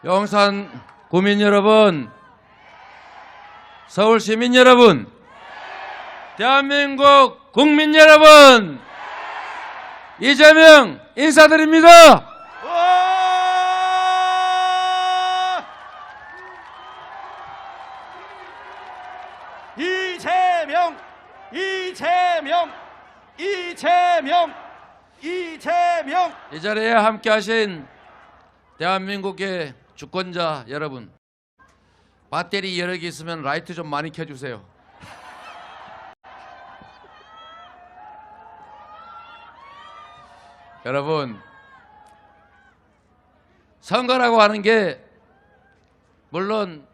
용산 구민 여러분, 서울 시민 여러분, 대한민국 국민 여러분, 이재명 인사드립니다. 이재명, 이재명, 이재명, 이재명. 이 자리에 함께하신 대한민국의 주권자 여러분, 배터리 여러 개 있으면 라이트 좀 많이 켜주세요. 여러분, 선거라고 하는 게 물론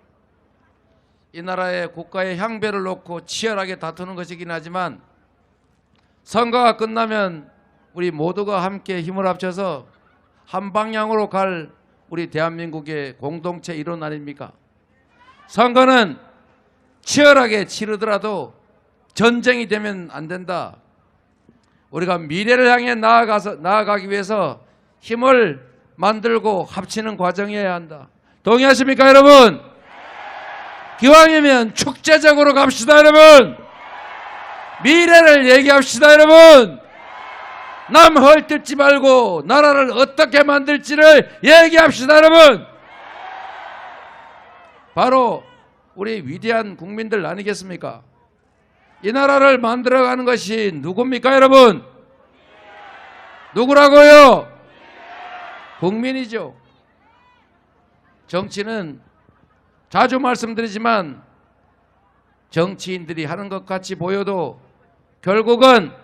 이 나라의 국가의 향배를 놓고 치열하게 다투는 것이긴 하지만, 선거가 끝나면 우리 모두가 함께 힘을 합쳐서 한 방향으로 갈 우리 대한민국의 공동체 이론 아닙니까? 선거는 치열하게 치르더라도 전쟁이 되면 안 된다. 우리가 미래를 향해 나아가기 위해서 힘을 만들고 합치는 과정이어야 한다. 동의하십니까, 여러분? 기왕이면 축제적으로 갑시다, 여러분. 미래를 얘기합시다, 여러분. 남 헐뜯지 말고 나라를 어떻게 만들지를 얘기합시다, 여러분. 바로 우리 위대한 국민들 아니겠습니까? 이 나라를 만들어가는 것이 누굽니까, 여러분? 누구라고요? 국민이죠. 정치는 자주 말씀드리지만 정치인들이 하는 것 같이 보여도 결국은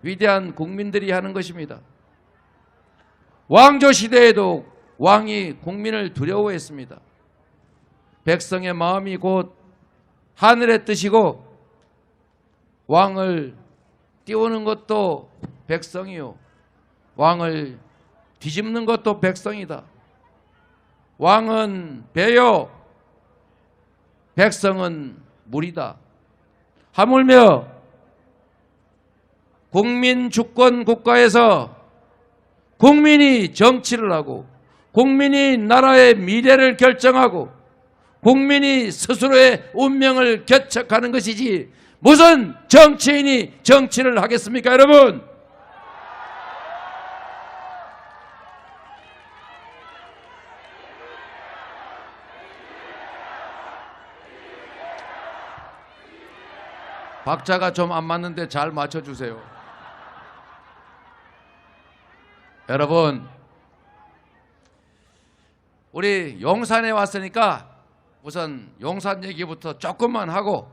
위대한 국민들이 하는 것입니다. 왕조 시대에도 왕이 국민을 두려워했습니다. 백성의 마음이 곧 하늘의 뜻이고 왕을 띄우는 것도 백성이요, 왕을 뒤집는 것도 백성이다. 왕은 배요, 백성은 물이다. 하물며 국민 주권 국가에서 국민이 정치를 하고 국민이 나라의 미래를 결정하고 국민이 스스로의 운명을 개척하는 것이지 무슨 정치인이 정치를 하겠습니까, 여러분? 박자가 좀 안 맞는데 잘 맞춰주세요. 여러분, 우리 용산에 왔으니까 우선 용산 얘기부터 조금만 하고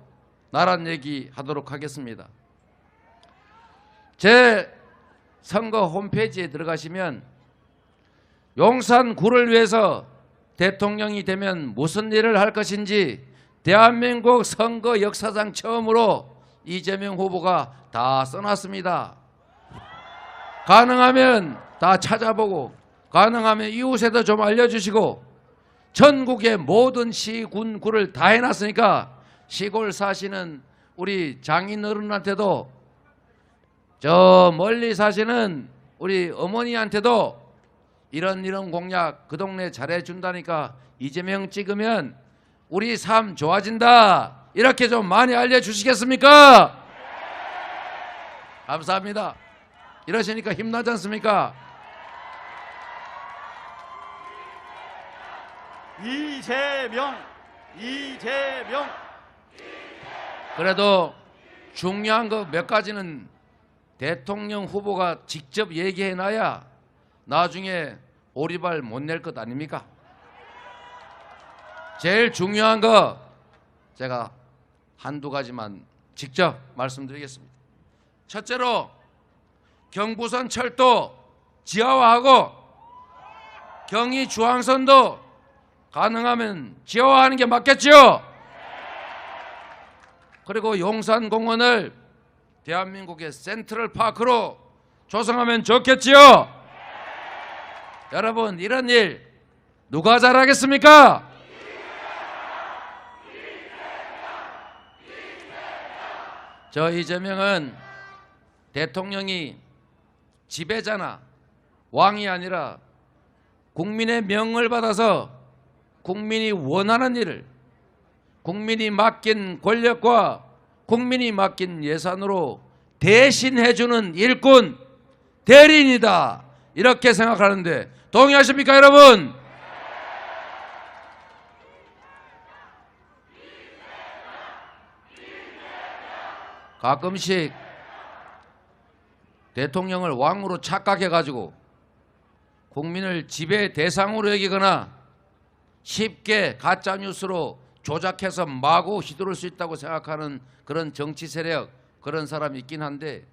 나란 얘기 하도록 하겠습니다. 제 선거 홈페이지에 들어가시면 용산구를 위해서 대통령이 되면 무슨 일을 할 것인지 대한민국 선거 역사상 처음으로 이재명 후보가 다 써놨습니다. 가능하면 다 찾아보고 가능하면 이웃에도 좀 알려주시고, 전국의 모든 시, 군, 구를 다 해놨으니까 시골 사시는 우리 장인어른한테도, 저 멀리 사시는 우리 어머니한테도 이런 공약 그 동네 잘해준다니까 이재명 찍으면 우리 삶 좋아진다, 이렇게 좀 많이 알려주시겠습니까? 감사합니다. 이러시니까 힘나지 않습니까? 이재명, 이재명. 그래도 중요한 거 몇 가지는 대통령 후보가 직접 얘기해놔야 나중에 오리발 못 낼 것 아닙니까? 제일 중요한 거 제가 한두 가지만 직접 말씀드리겠습니다. 첫째로 경부선 철도 지하화하고 경의 중앙선도 가능하면 지하화하는 게 맞겠죠? 그리고 용산공원을 대한민국의 센트럴파크로 조성하면 좋겠지요? 여러분, 이런 일 누가 잘하겠습니까? 저 이재명은 대통령이 지배자나 왕이 아니라 국민의 명을 받아서 국민이 원하는 일을 국민이 맡긴 권력과 국민이 맡긴 예산으로 대신해주는 일꾼, 대리인이다. 이렇게 생각하는데 동의하십니까, 여러분? 가끔씩 대통령을 왕으로 착각해가지고 국민을 지배 대상으로 여기거나 쉽게 가짜뉴스로 조작해서 마구 휘두를 수 있다고 생각하는 그런 정치 세력, 그런 사람이 있긴 한데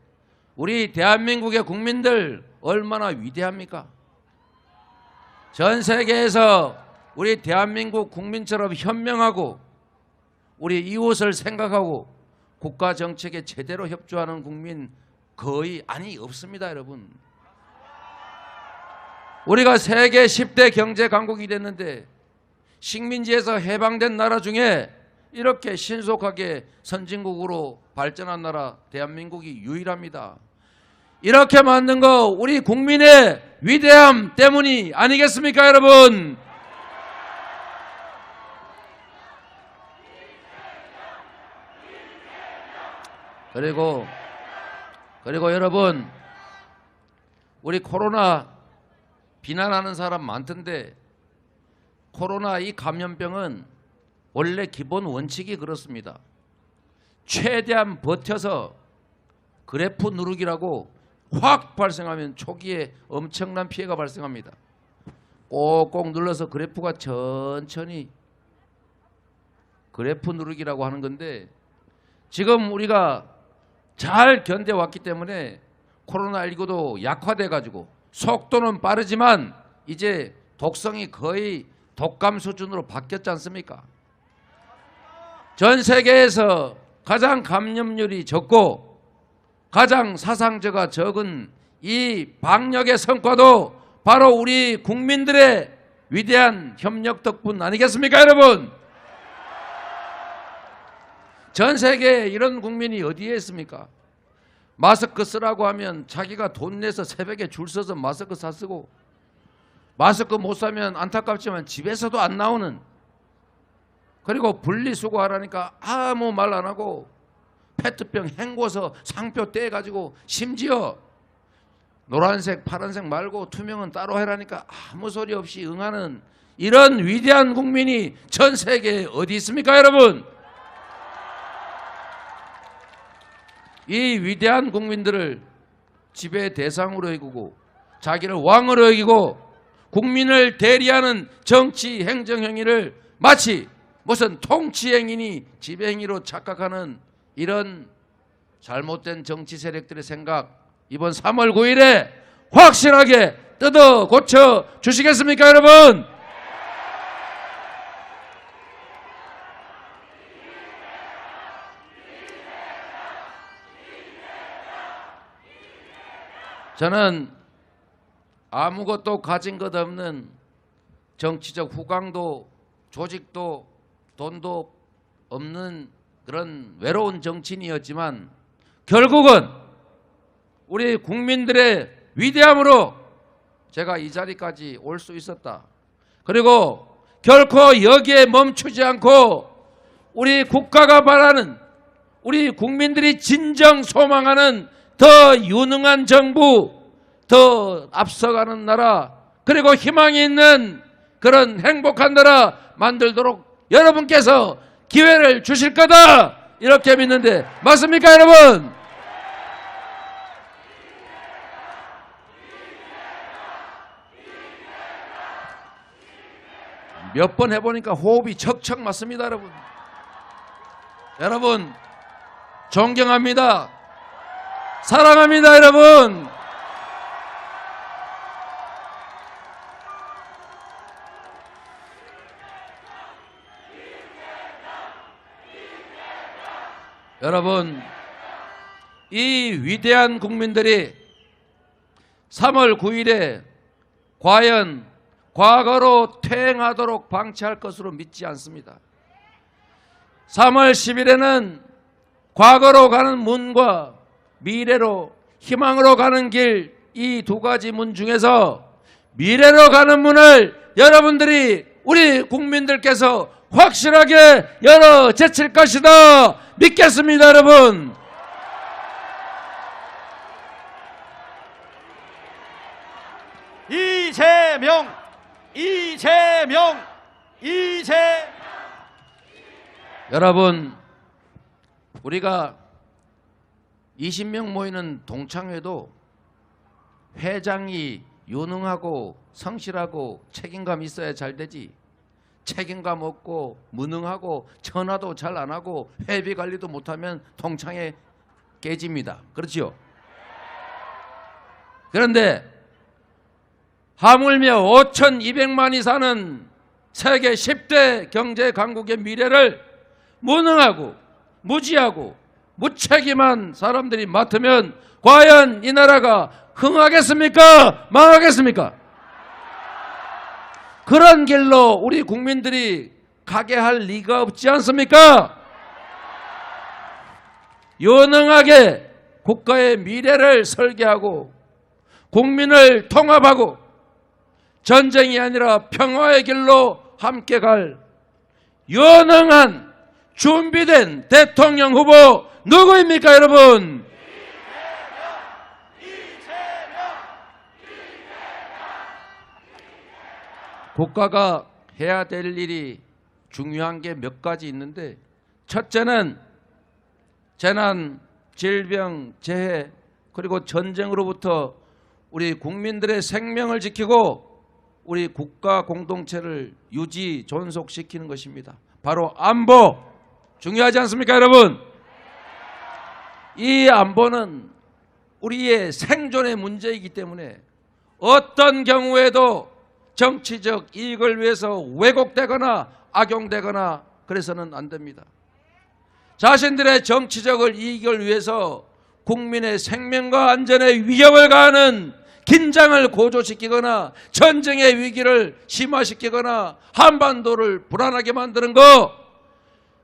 우리 대한민국의 국민들 얼마나 위대합니까? 전 세계에서 우리 대한민국 국민처럼 현명하고 우리 이웃을 생각하고 국가 정책에 제대로 협조하는 국민 거의 없습니다, 여러분. 우리가 세계 10대 경제 강국이 됐는데 식민지에서 해방된 나라 중에 이렇게 신속하게 선진국으로 발전한 나라 대한민국이 유일합니다. 이렇게 만든 거 우리 국민의 위대함 때문이 아니겠습니까, 여러분? 그리고 여러분, 우리 코로나 비난하는 사람 많던데 코로나 이 감염병은 원래 기본 원칙이 그렇습니다. 최대한 버텨서 그래프 누르기라고 확 발생하면 초기에 엄청난 피해가 발생합니다. 꼭꼭 눌러서 그래프가 천천히 그래프 누르기라고 하는 건데 지금 우리가 잘 견뎌왔기 때문에 코로나19도 약화돼가지고 속도는 빠르지만 이제 독성이 거의 독감 수준으로 바뀌었지 않습니까? 전 세계에서 가장 감염률이 적고 가장 사상자가 적은 이 방역의 성과도 바로 우리 국민들의 위대한 협력 덕분 아니겠습니까, 여러분? 전 세계에 이런 국민이 어디에 있습니까? 마스크 쓰라고 하면 자기가 돈 내서 새벽에 줄 서서 마스크 사 쓰고 마스크 못 사면 안타깝지만 집에서도 안 나오는, 그리고 분리수거하라니까 아무 말 안 하고 페트병 헹궈서 상표 떼가지고 심지어 노란색 파란색 말고 투명은 따로 해라니까 아무 소리 없이 응하는 이런 위대한 국민이 전 세계에 어디 있습니까, 여러분? 이 위대한 국민들을 지배 대상으로 여기고 자기를 왕으로 여기고 국민을 대리하는 정치 행정 행위를 마치 무슨 통치 행위니 지배 행위로 착각하는 이런 잘못된 정치 세력들의 생각 이번 3월 9일에 확실하게 뜯어 고쳐 주시겠습니까, 여러분? 저는 아무것도 가진 것 없는 정치적 후광도 조직도 돈도 없는 그런 외로운 정치인이었지만 결국은 우리 국민들의 위대함으로 제가 이 자리까지 올 수 있었다. 그리고 결코 여기에 멈추지 않고 우리 국가가 바라는, 우리 국민들이 진정 소망하는 더 유능한 정부, 더 앞서가는 나라, 그리고 희망이 있는 그런 행복한 나라 만들도록 여러분께서 기회를 주실 거다, 이렇게 믿는데 맞습니까, 여러분? 몇 번 해보니까 호흡이 척척 맞습니다, 여러분. 여러분 존경합니다. 사랑합니다, 여러분. 여러분, 이 위대한 국민들이 3월 9일에 과연 과거로 퇴행하도록 방치할 것으로 믿지 않습니다. 3월 10일에는 과거로 가는 문과 미래로, 희망으로 가는 길, 이 두 가지 문 중에서 미래로 가는 문을 여러분들이 우리 국민들께서 확실하게 열어 제칠 것이다 믿겠습니다, 여러분. 이재명, 이재명, 여러분, 우리가 20명 모이는 동창회도 회장이 유능하고 성실하고 책임감 있어야 잘 되지. 책임감 없고 무능하고 전화도 잘 안 하고 회비 관리도 못하면 동창회 깨집니다. 그렇지요? 그런데 하물며 5,200만이 사는 세계 10대 경제 강국의 미래를 무능하고 무지하고 무책임한 사람들이 맡으면 과연 이 나라가 흥하겠습니까? 망하겠습니까? 그런 길로 우리 국민들이 가게 할 리가 없지 않습니까? 유능하게 국가의 미래를 설계하고 국민을 통합하고 전쟁이 아니라 평화의 길로 함께 갈 유능한 준비된 대통령 후보 누구입니까, 여러분? 국가가 해야 될 일이 중요한 게 몇 가지 있는데, 첫째는 재난, 질병, 재해 그리고 전쟁으로부터 우리 국민들의 생명을 지키고 우리 국가 공동체를 유지 존속시키는 것입니다. 바로 안보, 중요하지 않습니까, 여러분? 이 안보는 우리의 생존의 문제이기 때문에 어떤 경우에도 정치적 이익을 위해서 왜곡되거나 악용되거나 그래서는 안 됩니다. 자신들의 정치적 이익을 위해서 국민의 생명과 안전에 위협을 가하는 긴장을 고조시키거나 전쟁의 위기를 심화시키거나 한반도를 불안하게 만드는 거,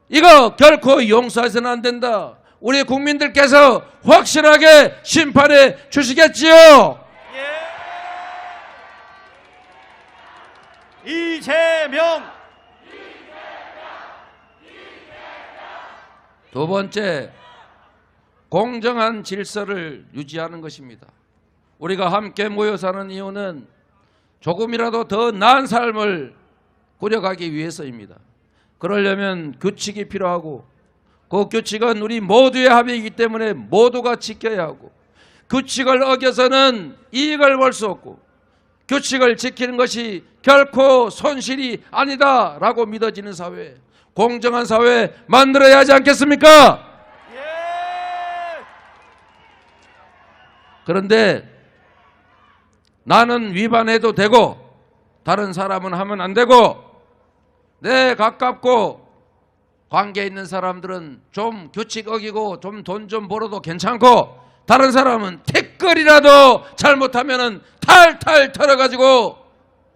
이거 결코 용서해서는 안 된다. 우리 국민들께서 확실하게 심판해 주시겠지요? 이재명. 두 번째, 공정한 질서를 유지하는 것입니다. 우리가 함께 모여 사는 이유는 조금이라도 더 나은 삶을 꾸려가기 위해서입니다. 그러려면 규칙이 필요하고 그 규칙은 우리 모두의 합의이기 때문에 모두가 지켜야 하고, 규칙을 어겨서는 이익을 볼 수 없고 규칙을 지키는 것이 결코 손실이 아니다라고 믿어지는 사회, 공정한 사회 만들어야 하지 않겠습니까? 그런데 나는 위반해도 되고 다른 사람은 하면 안 되고, 내 가깝고 관계 있는 사람들은 좀 규칙 어기고 좀 돈 좀 벌어도 괜찮고 다른 사람은 티끌이라도 잘못하면은 탈탈 털어가지고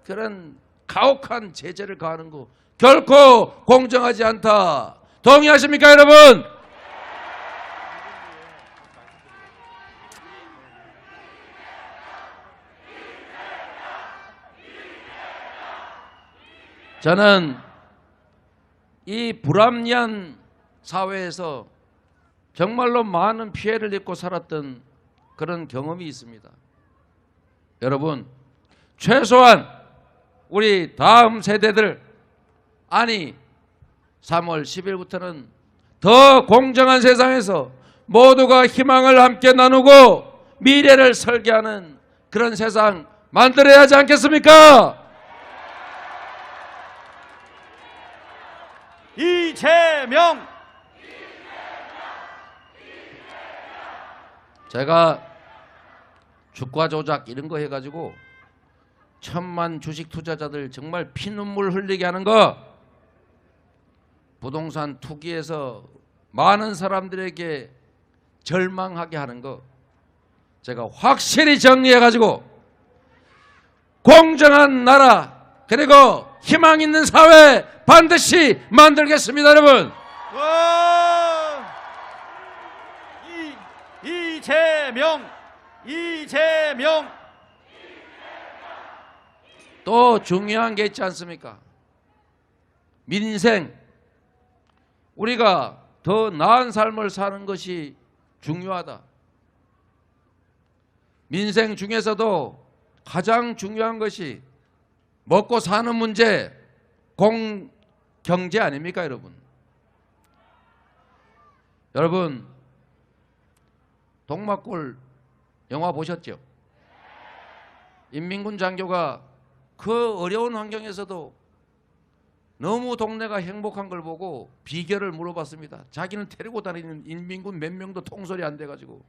그런 가혹한 제재를 가하는 거 결코 공정하지 않다. 동의하십니까, 여러분? 저는 이 불합리한 사회에서 정말로 많은 피해를 입고 살았던 그런 경험이 있습니다. 여러분, 최소한 우리 다음 세대들, 아니 3월 10일부터는 더 공정한 세상에서 모두가 희망을 함께 나누고 미래를 설계하는 그런 세상 만들어야 하지 않겠습니까? 이재명. 제가 주가 조작 이런 거 해가지고 천만 주식 투자자들 정말 피눈물 흘리게 하는 거, 부동산 투기에서 많은 사람들에게 절망하게 하는 거, 제가 확실히 정리해가지고 공정한 나라 그리고 희망 있는 사회 반드시 만들겠습니다, 여러분. 이재명. 또 중요한 게 있지 않습니까? 민생, 우리가 더 나은 삶을 사는 것이 중요하다. 민생 중에서도 가장 중요한 것이 먹고 사는 문제, 공경제 아닙니까, 여러분? 여러분, 동막골 영화 보셨죠? 인민군 장교가 그 어려운 환경에서도 너무 동네가 행복한 걸 보고 비결을 물어봤습니다. 자기는 데리고 다니는 인민군 몇 명도 통솔이 안 돼가지고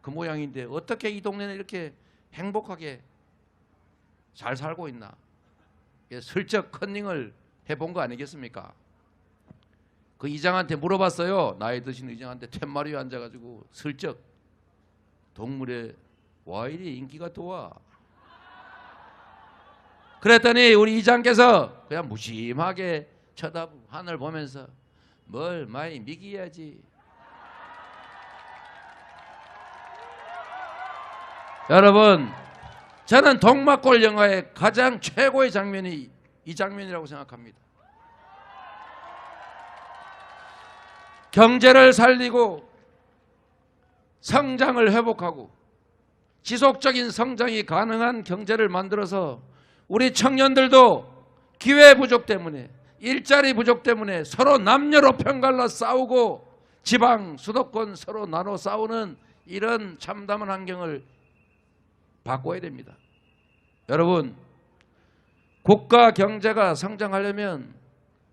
그 모양인데 어떻게 이 동네는 이렇게 행복하게 잘 살고 있나? 슬쩍 컨닝을 해본 거 아니겠습니까? 그 이장한테 물어봤어요. 나이 드신 이장한테 툇마리 위에 앉아가지고 슬쩍 동물에 와 이리 인기가 좋아. 그랬더니 우리 이장께서 그냥 무심하게 쳐다보고 하늘 보면서 뭘 많이 미기야지. 여러분, 저는 동막골 영화의 가장 최고의 장면이 이 장면이라고 생각합니다. 경제를 살리고 성장을 회복하고 지속적인 성장이 가능한 경제를 만들어서 우리 청년들도 기회 부족 때문에 일자리 부족 때문에 서로 남녀로 편갈라 싸우고 지방 수도권 서로 나눠 싸우는 이런 참담한 환경을 바꿔야 됩니다. 여러분, 국가 경제가 성장하려면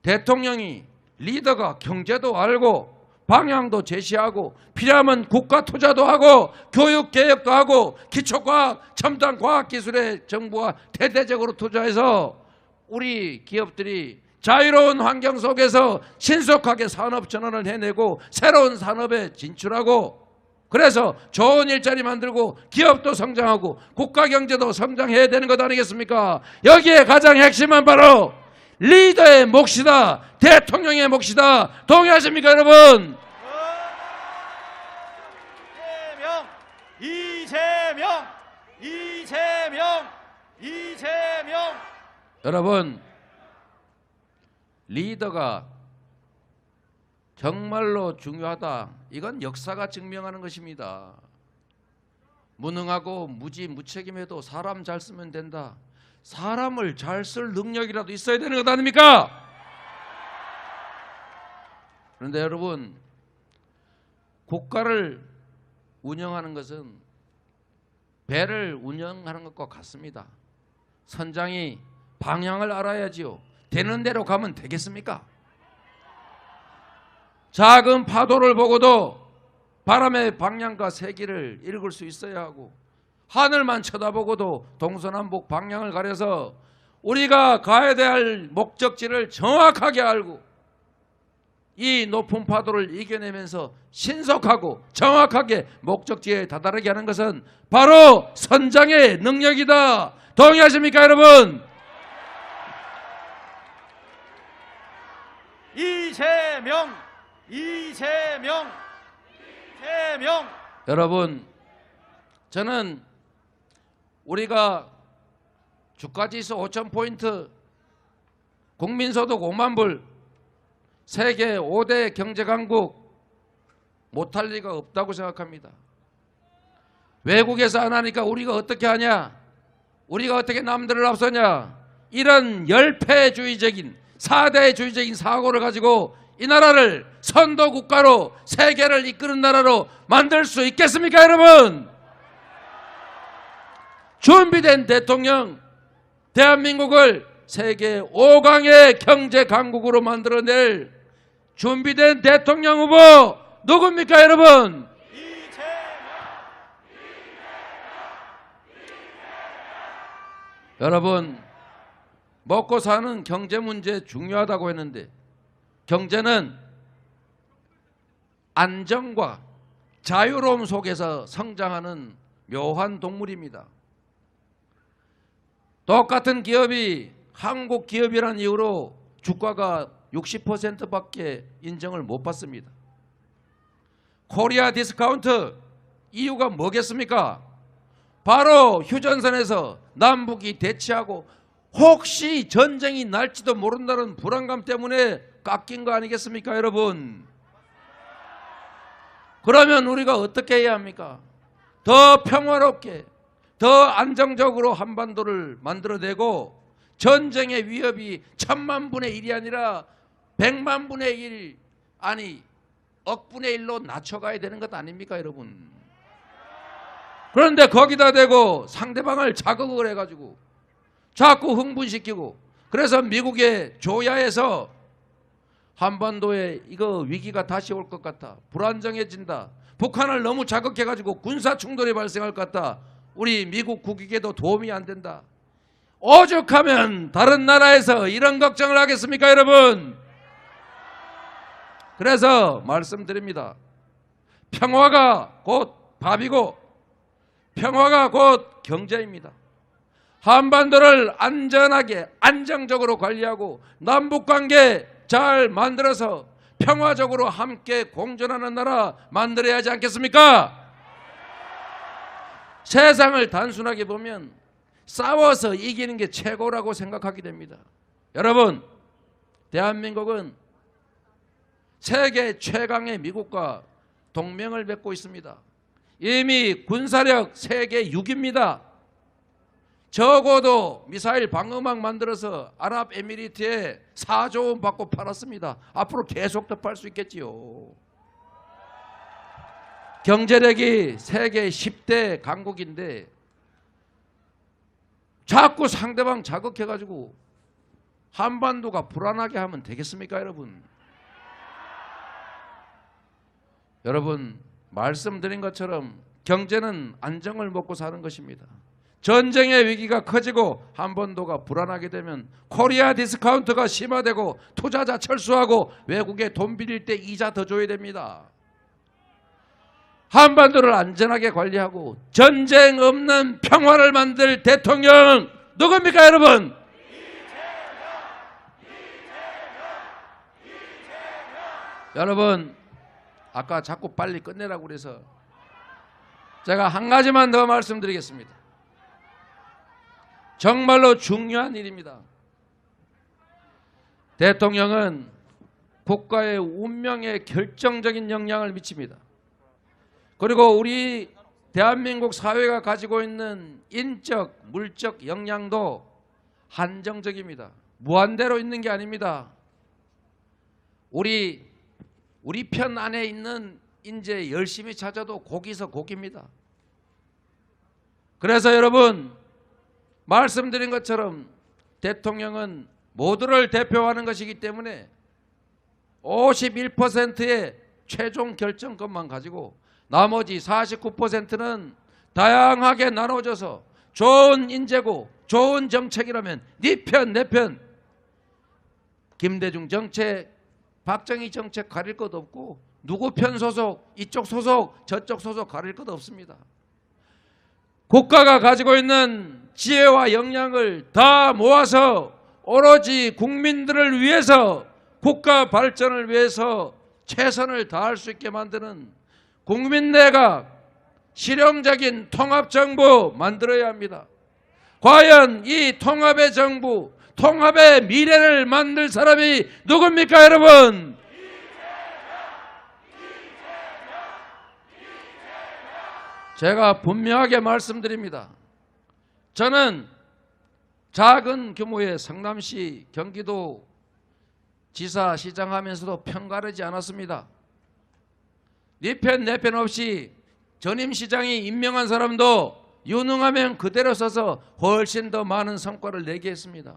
대통령이 리더가 경제도 알고 방향도 제시하고 필요하면 국가 투자도 하고 교육 개혁도 하고 기초과학, 첨단 과학기술에 정부가 대대적으로 투자해서 우리 기업들이 자유로운 환경 속에서 신속하게 산업 전환을 해내고 새로운 산업에 진출하고 그래서 좋은 일자리 만들고 기업도 성장하고 국가 경제도 성장해야 되는 것 아니겠습니까? 여기에 가장 핵심은 바로 리더의 몫이다. 대통령의 몫이다. 동의하십니까, 여러분? 이재명, 이재명, 이재명. 여러분, 리더가 정말로 중요하다. 이건 역사가 증명하는 것입니다. 무능하고 무책임해도 사람 잘 쓰면 된다. 사람을 잘 쓸 능력이라도 있어야 되는 것 아닙니까? 그런데 여러분, 국가를 운영하는 것은 배를 운영하는 것과 같습니다. 선장이 방향을 알아야지요. 되는 대로 가면 되겠습니까? 작은 파도를 보고도 바람의 방향과 세기를 읽을 수 있어야 하고 하늘만 쳐다보고도 동서남북 방향을 가려서 우리가 가야 될 목적지를 정확하게 알고 이 높은 파도를 이겨내면서 신속하고 정확하게 목적지에 다다르게 하는 것은 바로 선장의 능력이다. 동의하십니까, 여러분? 이재명, 이재명, 이재명. 여러분, 저는 우리가 주가지수 5,000포인트, 국민소득 5만 불, 세계 5대 경제강국 못할 리가 없다고 생각합니다. 외국에서 안 하니까 우리가 어떻게 하냐? 우리가 어떻게 남들을 앞서냐? 이런 열패주의적인 4대주의적인 사고를 가지고 이 나라를 선도국가로 세계를 이끄는 나라로 만들 수 있겠습니까, 여러분? 준비된 대통령, 대한민국을 세계 5강의 경제 강국으로 만들어낼 준비된 대통령 후보 누굽니까, 여러분? 여러분, 먹고 사는 경제 문제 중요하다고 했는데 경제는 안정과 자유로움 속에서 성장하는 묘한 동물입니다. 똑같은 기업이 한국 기업이라는 이유로 주가가 60%밖에 인정을 못 받습니다. 코리아 디스카운트 이유가 뭐겠습니까? 바로 휴전선에서 남북이 대치하고 혹시 전쟁이 날지도 모른다는 불안감 때문에 깎인 거 아니겠습니까, 여러분? 그러면 우리가 어떻게 해야 합니까? 더 평화롭게, 더 안정적으로 한반도를 만들어내고 전쟁의 위협이 1000만 분의 1이 아니라 100만 분의 1, 아니 억분의 1로 낮춰가야 되는 것 아닙니까, 여러분? 그런데 거기다 대고 상대방을 자극을 해가지고 자꾸 흥분시키고, 그래서 미국의 조야에서 한반도에 이거 위기가 다시 올 것 같다, 불안정해진다, 북한을 너무 자극해가지고 군사 충돌이 발생할 것 같다, 우리 미국 국익에도 도움이 안 된다, 오죽하면 다른 나라에서 이런 걱정을 하겠습니까, 여러분? 그래서 말씀드립니다. 평화가 곧 밥이고 평화가 곧 경제입니다. 한반도를 안전하게 안정적으로 관리하고 남북관계 잘 만들어서 평화적으로 함께 공존하는 나라 만들어야 하지 않겠습니까? 세상을 단순하게 보면 싸워서 이기는 게 최고라고 생각하게 됩니다. 여러분, 대한민국은 세계 최강의 미국과 동맹을 맺고 있습니다. 이미 군사력 세계 6위입니다. 적어도 미사일 방어막 만들어서 아랍에미리트에 4조 원 받고 팔았습니다. 앞으로 계속 더 팔 수 있겠지요. 경제력이 세계 10대 강국인데 자꾸 상대방 자극해가지고 한반도가 불안하게 하면 되겠습니까, 여러분? 여러분, 말씀드린 것처럼 경제는 안정을 먹고 사는 것입니다. 전쟁의 위기가 커지고 한반도가 불안하게 되면 코리아 디스카운트가 심화되고 투자자 철수하고 외국에 돈 빌릴 때 이자 더 줘야 됩니다. 한반도를 안전하게 관리하고 전쟁 없는 평화를 만들 대통령 누굽니까, 여러분? 여러분, 아까 자꾸 빨리 끝내라고 그래서 제가 한 가지만 더 말씀드리겠습니다. 정말로 중요한 일입니다. 대통령은 국가의 운명에 결정적인 영향을 미칩니다. 그리고 우리 대한민국 사회가 가지고 있는 인적, 물적 역량도 한정적입니다. 무한대로 있는 게 아닙니다. 우리 편 안에 있는 인재 열심히 찾아도 고기서 고기입니다. 그래서 여러분, 말씀드린 것처럼 대통령은 모두를 대표하는 것이기 때문에 51%의 최종 결정권만 가지고 나머지 49%는 다양하게 나눠져서 좋은 인재고 좋은 정책이라면 네 편, 내 편, 김대중 정책, 박정희 정책 가릴 것 없고 누구 편 소속, 이쪽 소속, 저쪽 소속 가릴 것 없습니다. 국가가 가지고 있는 지혜와 역량을 다 모아서 오로지 국민들을 위해서, 국가 발전을 위해서 최선을 다할 수 있게 만드는 국민내각, 실용적인 통합정부 만들어야 합니다. 과연 이 통합의 정부, 통합의 미래를 만들 사람이 누굽니까, 여러분? 제가 분명하게 말씀드립니다. 저는 작은 규모의 성남시, 경기도 지사, 시장 하면서도 편가르지 않았습니다. 네 편, 내 편 없이 전임 시장이 임명한 사람도 유능하면 그대로 써서 훨씬 더 많은 성과를 내게 했습니다.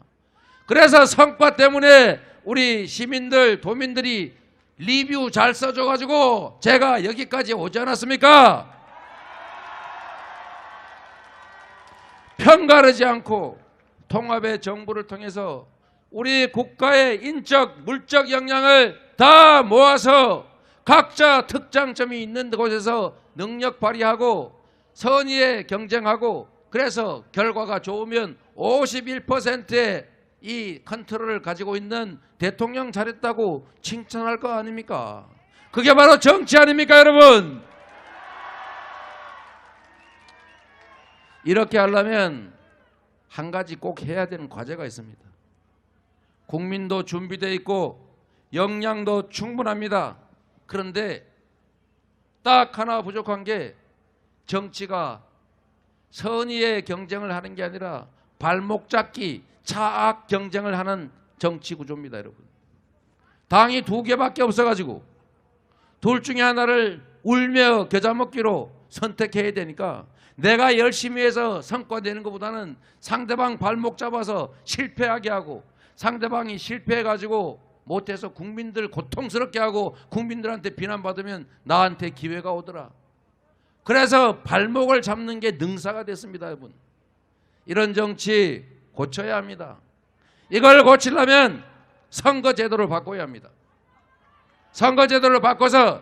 그래서 성과 때문에 우리 시민들, 도민들이 리뷰 잘 써줘가지고 제가 여기까지 오지 않았습니까? 편가르지 않고 통합의 정부를 통해서 우리 국가의 인적, 물적 역량을 다 모아서 각자 특장점이 있는 곳에서 능력 발휘하고 선의에 경쟁하고, 그래서 결과가 좋으면 51%의 이 컨트롤을 가지고 있는 대통령 잘했다고 칭찬할 거 아닙니까? 그게 바로 정치 아닙니까, 여러분? 이렇게 하려면 한 가지 꼭 해야 되는 과제가 있습니다. 국민도 준비되어 있고 역량도 충분합니다. 그런데 딱 하나 부족한 게 정치가 선의의 경쟁을 하는 게 아니라 발목 잡기, 차악 경쟁을 하는 정치 구조입니다, 여러분. 당이 두 개밖에 없어가지고 둘 중에 하나를 울며 겨자 먹기로 선택해야 되니까 내가 열심히 해서 성과 내는 것보다는 상대방 발목 잡아서 실패하게 하고 상대방이 실패해가지고 못해서 국민들 고통스럽게 하고 국민들한테 비난받으면 나한테 기회가 오더라. 그래서 발목을 잡는 게 능사가 됐습니다, 여러분. 이런 정치 고쳐야 합니다. 이걸 고치려면 선거제도를 바꿔야 합니다. 선거제도를 바꿔서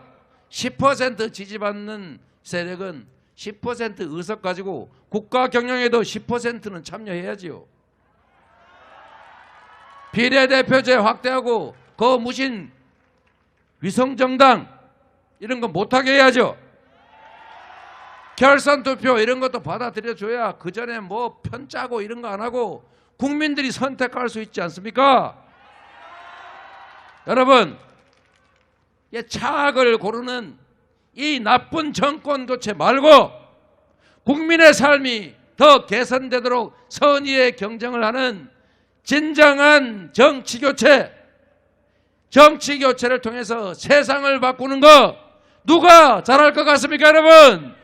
10% 지지받는 세력은 10% 의석 가지고 국가 경영에도 10%는 참여해야지요. 비례대표제 확대하고 그 무신 위성정당 이런 거 못하게 해야죠. 결선투표 이런 것도 받아들여줘야 그 전에 뭐 편짜고 이런 거 안 하고 국민들이 선택할 수 있지 않습니까? 여러분, 차악을 고르는 이 나쁜 정권 교체 말고 국민의 삶이 더 개선되도록 선의의 경쟁을 하는 진정한 정치교체, 정치교체를 통해서 세상을 바꾸는 거 누가 잘할 것 같습니까, 여러분?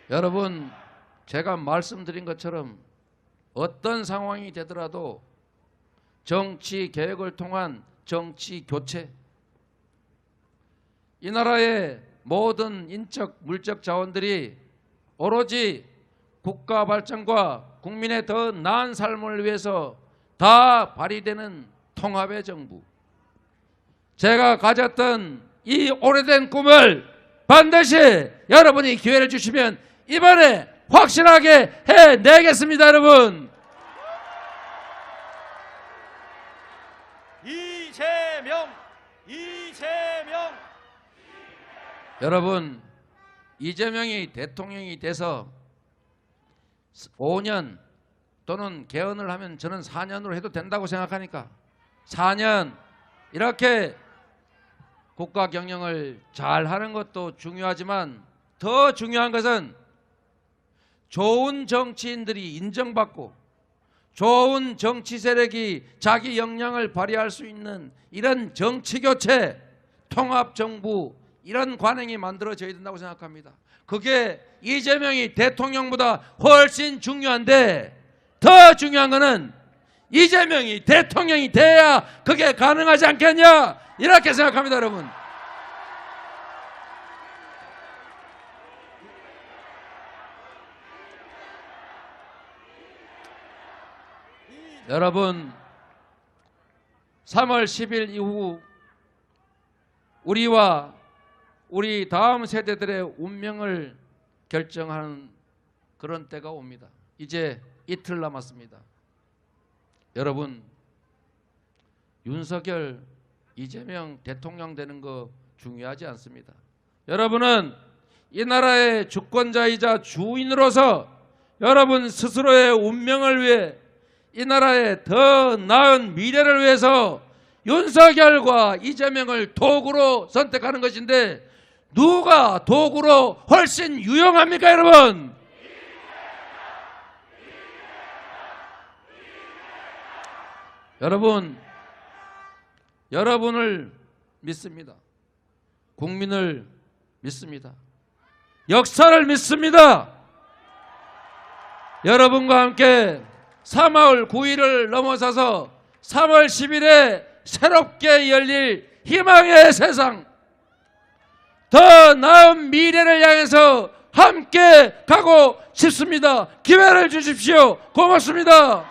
여러분, 제가 말씀드린 것처럼 어떤 상황이 되더라도 정치 개혁을 통한 정치 교체, 이 나라의 모든 인적 물적 자원들이 오로지 국가 발전과 국민의 더 나은 삶을 위해서 다 발휘되는 통합의 정부, 제가 가졌던 이 오래된 꿈을 반드시 여러분이 기회를 주시면 이번에 확실하게 해내겠습니다, 여러분. 이재명, 이재명. 여러분, 이재명이 대통령이 돼서 5년 또는 개헌을 하면 저는 4년으로 해도 된다고 생각하니까 4년 이렇게 국가 경영을 잘 하는 것도 중요하지만 더 중요한 것은 좋은 정치인들이 인정받고 좋은 정치 세력이 자기 역량을 발휘할 수 있는 이런 정치교체, 통합정부 이런 관행이 만들어져야 된다고 생각합니다. 그게 이재명이 대통령보다 훨씬 중요한데 더 중요한 것은 이재명이 대통령이 돼야 그게 가능하지 않겠냐 이렇게 생각합니다, 여러분. 여러분, 3월 10일 이후 우리와 우리 다음 세대들의 운명을 결정하는 그런 때가 옵니다. 이제 이틀 남았습니다. 여러분, 윤석열, 이재명 대통령 되는 거 중요하지 않습니다. 여러분은 이 나라의 주권자이자 주인으로서 여러분 스스로의 운명을 위해 이 나라의 더 나은 미래를 위해서 윤석열과 이재명을 도구로 선택하는 것인데 누가 도구로 훨씬 유용합니까, 여러분? 여러분, 여러분을 믿습니다. 국민을 믿습니다. 역사를 믿습니다. 여러분과 함께 3월 9일을 넘어서서 3월 10일에 새롭게 열릴 희망의 세상, 더 나은 미래를 향해서 함께 가고 싶습니다. 기회를 주십시오. 고맙습니다.